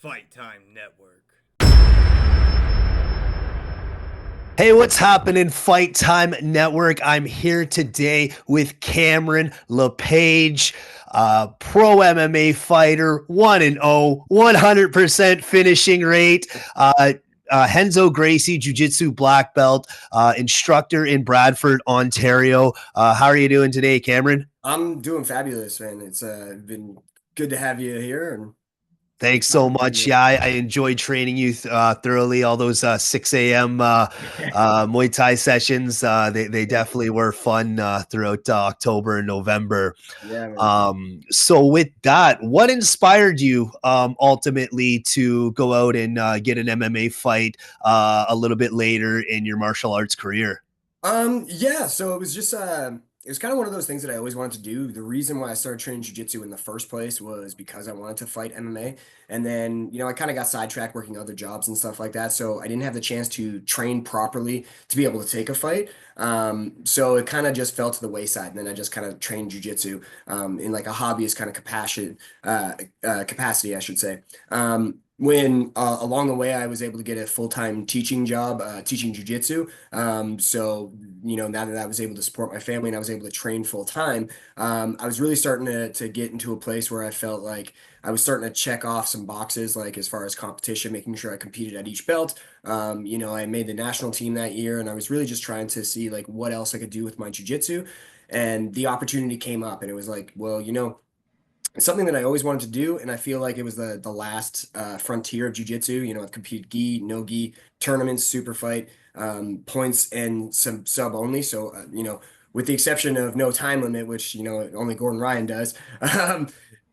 Fight Time Network. Hey, what's happening, Fight Time Network? I'm here today with Cameron Lepage, pro MMA fighter, 1-0, 100% finishing rate. Henzo Gracie, Jiu Jitsu black belt, instructor in Bradford, Ontario. How are you doing today, Cameron? I'm doing fabulous, man. It's been good to have you here and Thanks so excited much. to Yeah, I enjoyed training you thoroughly. All those 6 a.m. Muay Thai sessions, they definitely were fun throughout October and November. yeah, man. So with that, what inspired you ultimately to go out and get an MMA fight a little bit later in your martial arts career? Yeah, so it was kind of one of those things that I always wanted to do. The reason why I started training jiu-jitsu in the first place was because I wanted to fight MMA. And then, I kind of got sidetracked working other jobs and stuff like that. So I didn't have the chance to train properly to be able to take a fight. So it kind of just fell to the wayside. And then I just kind of trained jiu-jitsu in like a hobbyist kind of capacity, I should say. When along the way I was able to get a full-time teaching job, teaching jiu-jitsu. So, now that I was able to support my family and I was able to train full time, I was really starting to get into a place where I felt like I was starting to check off some boxes, like as far as competition, making sure I competed at each belt. I made the national team that year, and I was really just trying to see like what else I could do with my jujitsu. And the opportunity came up, and it was like, well, it's something that I always wanted to do, and I feel like it was the last frontier of jujitsu. I've competed gi, no gi, tournaments, super fight, points, and some sub only. So, with the exception of no time limit, which only Gordon Ryan does. Um,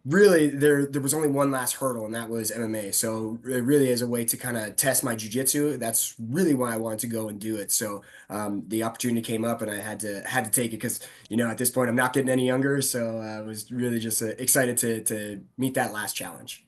Really, there was only one last hurdle, and that was MMA. So it really is a way to kind of test my jujitsu. That's really why I wanted to go and do it. So the opportunity came up, and I had to take it because at this point I'm not getting any younger. So I was really just excited to meet that last challenge.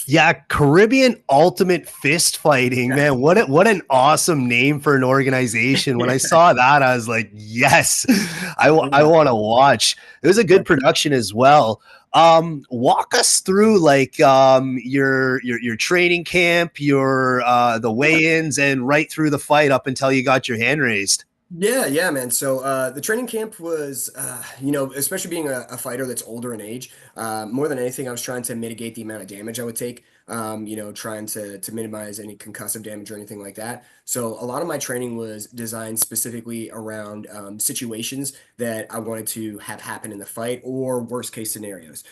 Yeah, Caribbean Ultimate Fist Fighting, man. What an awesome name for an organization. When I saw that, I was like, yes, I Yeah. want to watch. It was a good production as well. Walk us through like your training camp, your the Yeah. weigh-ins, and right through the fight up until you got your hand raised. Yeah, man. So the training camp was, especially being a fighter that's older in age, more than anything, I was trying to mitigate the amount of damage I would take, trying to minimize any concussive damage or anything like that. So a lot of my training was designed specifically around situations that I wanted to have happen in the fight or worst case scenarios.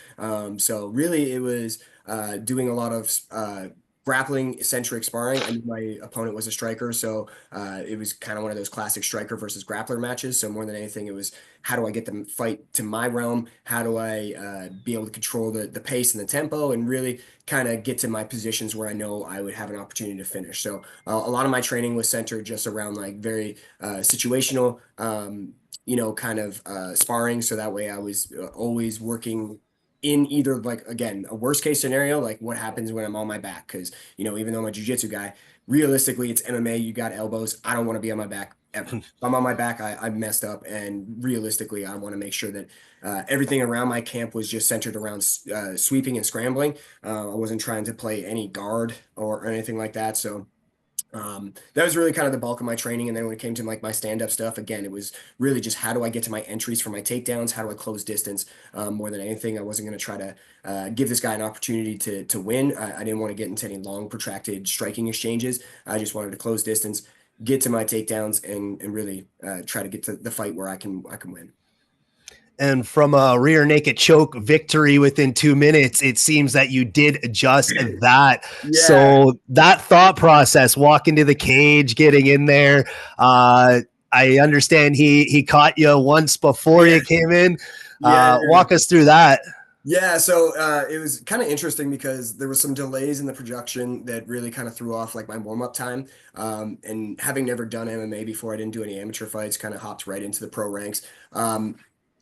So really, it was doing a lot of grappling centric sparring. I knew my opponent was a striker, so it was kind of one of those classic striker versus grappler matches. So more than anything, it was how do I get the fight to my realm? How do I be able to control the pace and the tempo and really kind of get to my positions where I know I would have an opportunity to finish. So a lot of my training was centered just around like very situational, kind of sparring. So that way I was always working in either like again a worst case scenario, like what happens when I'm on my back, because even though I'm a jiu-jitsu guy, realistically it's MMA, you got elbows. I don't want to be on my back ever. If I'm on my back, I'm messed up, and realistically I want to make sure that everything around my camp was just centered around sweeping and scrambling. I wasn't trying to play any guard or anything like that. So that was really kind of the bulk of my training. And then when it came to like my stand-up stuff, again, it was really just how do I get to my entries for my takedowns? How do I close distance? More than anything, I wasn't going to try to give this guy an opportunity to win. I didn't want to get into any long, protracted striking exchanges. I just wanted to close distance, get to my takedowns, and really try to get to the fight where I can win. And from a rear naked choke victory within 2 minutes, it seems that you did just that. Yeah. So that thought process, walking to the cage, getting in there, I understand he caught you once before Yeah. you came in. Yeah. Walk us through that. Yeah, so it was kind of interesting because there was some delays in the production that really kind of threw off like my warm-up time. And having never done MMA before, I didn't do any amateur fights, kind of hopped right into the pro ranks.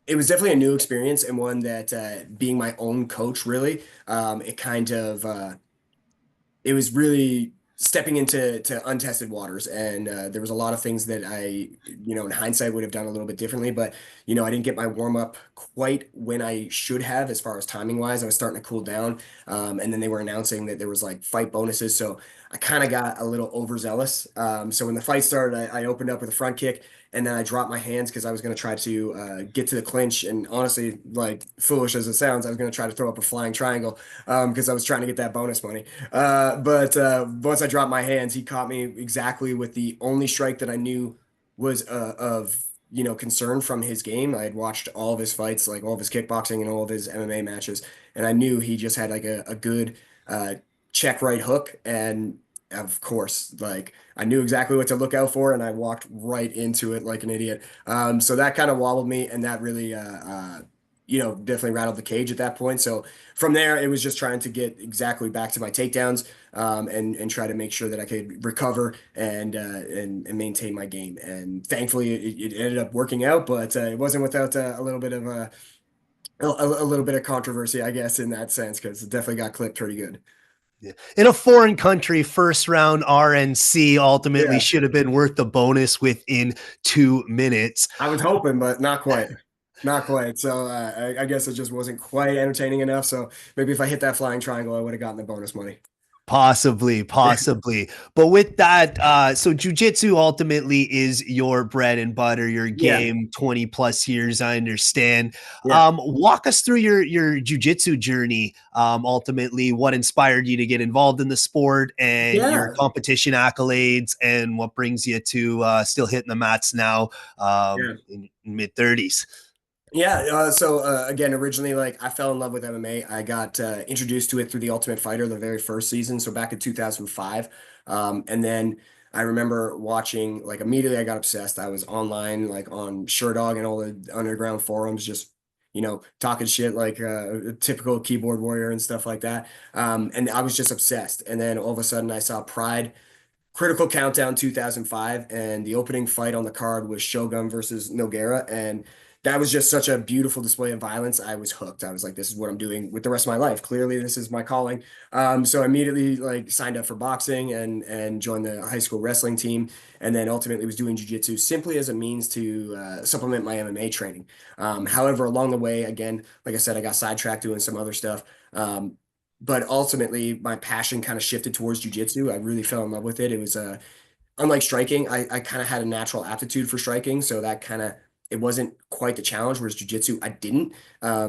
It was definitely a new experience and one that being my own coach, really, it kind of it was really stepping into untested waters, and there was a lot of things that I, in hindsight, would have done a little bit differently. But I didn't get my warm up quite when I should have, as far as timing wise. I was starting to cool down, and then they were announcing that there was like fight bonuses, so I kind of got a little overzealous. So when the fight started, I opened up with a front kick. And then I dropped my hands because I was going to try to get to the clinch. And honestly, like foolish as it sounds, I was going to try to throw up a flying triangle because I was trying to get that bonus money. But once I dropped my hands, he caught me exactly with the only strike that I knew was of concern from his game. I had watched all of his fights, like all of his kickboxing and all of his MMA matches, and I knew he just had like a good uh, check right hook. And of course, like I knew exactly what to look out for, and I walked right into it like an idiot. So that kind of wobbled me, and that really definitely rattled the cage at that point. So from there, it was just trying to get exactly back to my takedowns, and try to make sure that I could recover and maintain my game. And thankfully, it ended up working out, but it wasn't without a little bit of a little bit of controversy, I guess, in that sense, because it definitely got clipped pretty good. Yeah. In a foreign country, first round RNC ultimately Yeah, should have been worth the bonus within 2 minutes. I was hoping, but not quite. Not quite. So I guess it just wasn't quite entertaining enough. So maybe if I hit that flying triangle, I would have gotten the bonus money. Possibly, possibly. But with that, so jujitsu ultimately is your bread and butter, your Yeah, game, 20 plus years, I understand. yeah, Walk us through your jujitsu journey. Ultimately, what inspired you to get involved in the sport and your yeah, competition accolades, and what brings you to still hitting the mats now yeah. in mid 30s. Yeah, so again, originally, like I fell in love with MMA. I got introduced to it through The Ultimate Fighter, the very first season, so back in 2005. And then I remember watching, like immediately I got obsessed. I was online, like on Sherdog and all the underground forums, just talking shit like a typical keyboard warrior and stuff like that. And I was just obsessed. And then all of a sudden, I saw Pride Critical Countdown 2005, and the opening fight on the card was Shogun versus Nogueira, and that was just such a beautiful display of violence. I was hooked. I was like, this is what I'm doing with the rest of my life. Clearly, this is my calling. So I immediately like signed up for boxing and joined the high school wrestling team, and then ultimately was doing jiu-jitsu simply as a means to supplement my MMA training. However, along the way, again, like I said, I got sidetracked doing some other stuff. But ultimately, my passion kind of shifted towards jujitsu. I really fell in love with it. It was unlike striking, I kind of had a natural aptitude for striking, so that kind of it wasn't quite the challenge. Whereas jujitsu, I didn't.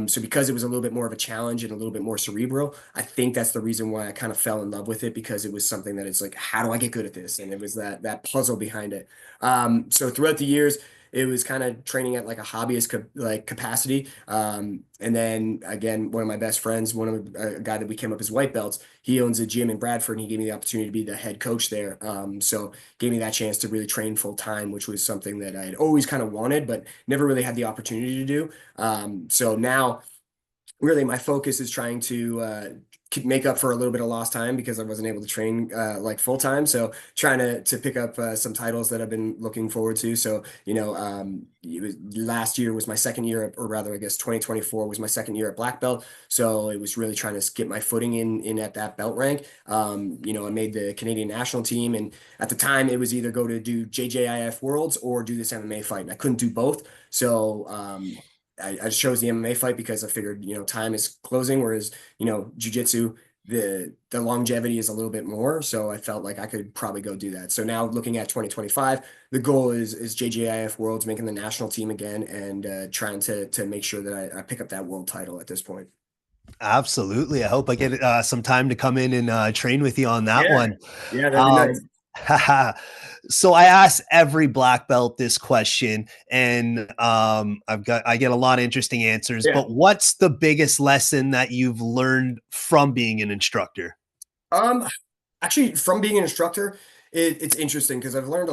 So because it was a little bit more of a challenge and a little bit more cerebral, I think that's the reason why I kind of fell in love with it, because it was something that it's like, how do I get good at this? And it was that puzzle behind it. So throughout the years, it was kind of training at like a hobbyist capacity. And then again, one of my best friends, a guy that we came up as white belts, he owns a gym in Bradford, and he gave me the opportunity to be the head coach there. So gave me that chance to really train full time, which was something that I had always kind of wanted, but never really had the opportunity to do. So now really my focus is trying to make up for a little bit of lost time because I wasn't able to train like full time. So trying to pick up some titles that I've been looking forward to. So last year was my second year, or rather, I guess 2024 was my second year at black belt. So it was really trying to get my footing in at that belt rank. I made the Canadian national team, and at the time it was either go to do JJIF Worlds or do this MMA fight, and I couldn't do both. So I chose the MMA fight because I figured, time is closing, whereas, jujitsu, the longevity is a little bit more. So I felt like I could probably go do that. So now looking at 2025, the goal is JJIF Worlds, making the national team again, and trying to make sure that I pick up that world title at this point. Absolutely. I hope I get some time to come in and train with you on that Yeah. one. Yeah, that'd be nice. Um, so I ask every black belt this question, and I get a lot of interesting answers. Yeah. But what's the biggest lesson that you've learned from being an instructor? Um, Actually, from being an instructor, it's interesting because I've learned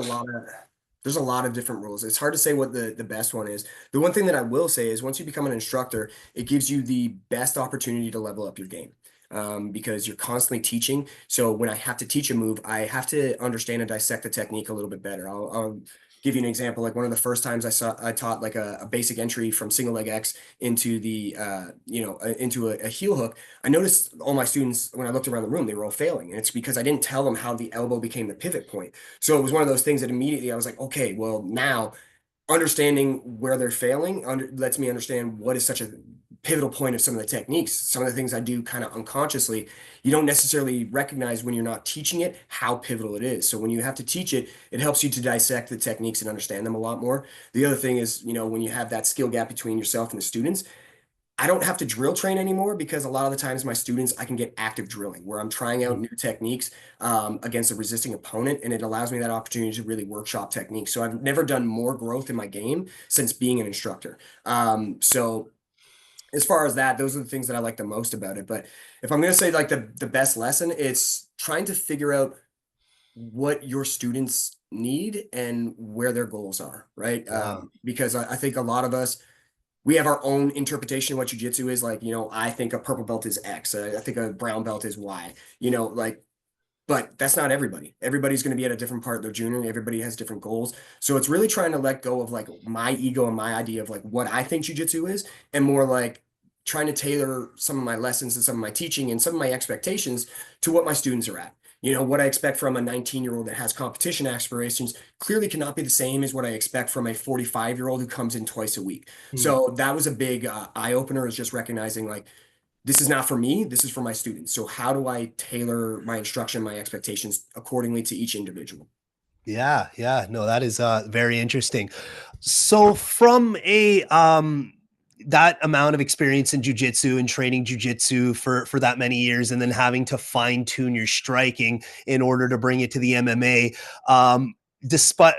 there's a lot of different rules. It's hard to say what the best one is. The one thing that I will say is once you become an instructor, it gives you the best opportunity to level up your game. Because you're constantly teaching. So when I have to teach a move, I have to understand and dissect the technique a little bit better. I'll give you an example. Like one of the first times I taught like a basic entry from single leg X into the into a heel hook. I noticed all my students when I looked around the room, they were all failing, and it's because I didn't tell them how the elbow became the pivot point. So it was one of those things that immediately I was like, okay, well now understanding where they're failing lets me understand what is such a pivotal point of some of the techniques. Some of the things I do kind of unconsciously, you don't necessarily recognize when you're not teaching it how pivotal it is. So when you have to teach it, it helps you to dissect the techniques and understand them a lot more. The other thing is, when you have that skill gap between yourself and the students, I don't have to drill train anymore because a lot of the times my students, I can get active drilling where I'm trying out new techniques against a resisting opponent, and it allows me that opportunity to really workshop techniques. So I've never done more growth in my game since being an instructor. So as far as that, those are the things that I like the most about it. But if I'm going to say like the best lesson, it's trying to figure out what your students need and where their goals are, right? Wow. Because I think a lot of us, we have our own interpretation of what jujitsu is. Like, I think a purple belt is X. I think a brown belt is Y. Like, but that's not everybody. Everybody's going to be at a different part of their journey. Everybody has different goals. So it's really trying to let go of like my ego and my idea of like what I think jujitsu is, and more like trying to tailor some of my lessons and some of my teaching and some of my expectations to what my students are at. What I expect from a 19-year-old that has competition aspirations clearly cannot be the same as what I expect from a 45-year-old who comes in twice a week. Hmm. So that was a big eye opener, is just recognizing like this is not for me, this is for my students. So how do I tailor my instruction, my expectations accordingly to each individual? Yeah, yeah. No, that is very interesting. So from a that amount of experience in jujitsu and training jujitsu for that many years, and then having to fine tune your striking in order to bring it to the MMA, despite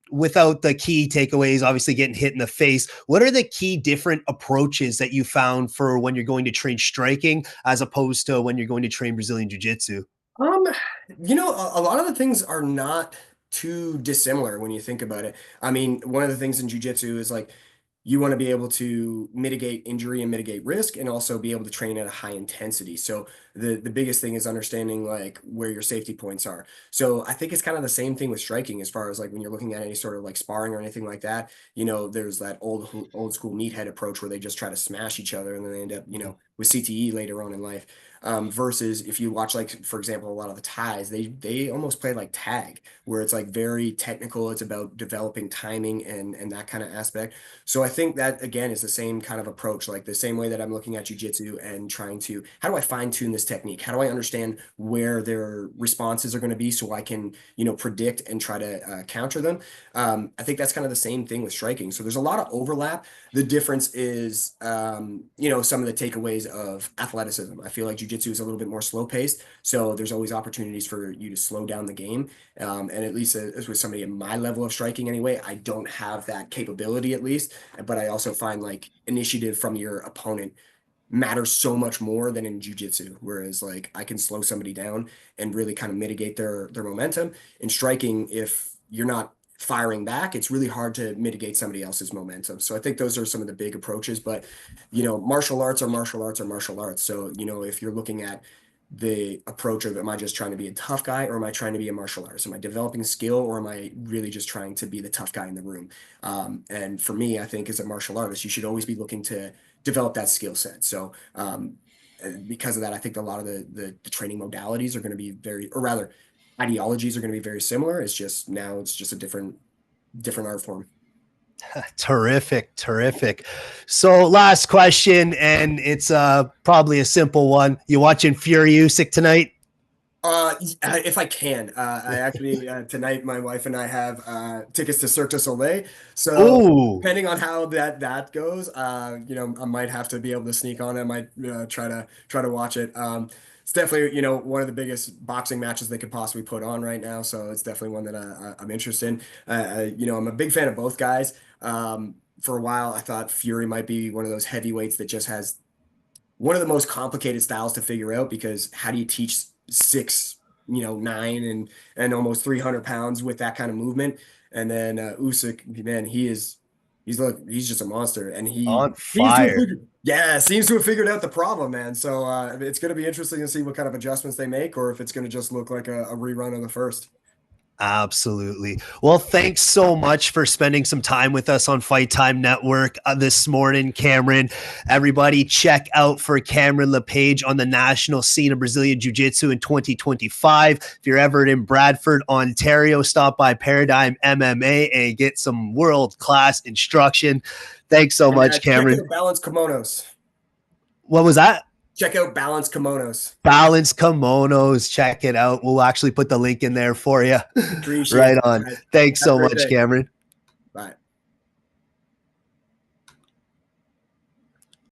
without the key takeaways, obviously getting hit in the face. What are the key different approaches that you found for when you're going to train striking as opposed to when you're going to train Brazilian jiu-jitsu? Um, a lot of the things are not too dissimilar when you think about it. I mean, one of the things in jujitsu is like you want to be able to mitigate injury and mitigate risk and also be able to train at a high intensity. So the biggest thing is understanding like where your safety points are. So I think it's kind of the same thing with striking as far as like when you're looking at any sort of like sparring or anything like that, there's that old school meathead approach where they just try to smash each other and then they end up, with CTE later on in life. Versus if you watch, like, for example, a lot of the ties, they almost play like tag, where it's like very technical. It's about developing timing and that kind of aspect. So I think that again is the same kind of approach, like the same way that I'm looking at jujitsu and trying to, how do I fine tune this technique? How do I understand where their responses are going to be so I can, predict and try to counter them? I think that's kind of the same thing with striking. So there's a lot of overlap. The difference is, some of the takeaways of athleticism. I feel like jujitsu is a little bit more slow paced, so there's always opportunities for you to slow down the game. And at least as with somebody at my level of striking, anyway, I don't have that capability at least. But I also find like initiative from your opponent matters so much more than in jujitsu. Whereas like I can slow somebody down and really kind of mitigate their momentum. In striking, if you're not firing back, it's really hard to mitigate somebody else's momentum. So I think those are some of the big approaches. But martial arts are martial arts are martial arts. So if you're looking at the approach of, am I just trying to be a tough guy or am I trying to be a martial artist? Am I developing skill or am I really just trying to be the tough guy in the room? And for me, I think as a martial artist, you should always be looking to develop that skill set. So because of that, I think a lot of the training modalities are going to be very, or rather, ideologies are going to be very similar. It's just now it's just a different art form. Terrific, terrific. So last question, and it's probably a simple one. You watching Fury Usyk tonight? If I can, I actually tonight my wife and I have tickets to Cirque du Soleil. So Oh, depending on how that goes, I might have to be able to sneak on. I might try to watch it. It's definitely one of the biggest boxing matches they could possibly put on right now. So it's definitely one that I'm interested in. I'm a big fan of both guys. For a while, I thought Fury might be one of those heavyweights that just has one of the most complicated styles to figure out, because how do you teach 6, 9 and almost 300 pounds with that kind of movement? And then Usyk, man, he's just a monster, and he on seems to have fire. figured, yeah, seems to have figured out the problem, man. So it's going to be interesting to see what kind of adjustments they make, or if it's going to just look like a rerun of the first. Absolutely. Well, thanks so much for spending some time with us on Fight Time Network this morning, Cameron. Everybody, check out for Cameron Lepage on the national scene of Brazilian Jiu-Jitsu in 2025. If you're ever in Bradford, Ontario, stop by Paradigm MMA and get some world-class instruction. Thanks so much, Cameron. Check out Balanced Kimonos. What was that? Check out Balanced Kimonos. Balanced Kimonos. Check it out. We'll actually put the link in there for you. Appreciate Right it, on. guys. Thanks Have a so great much, day. Cameron.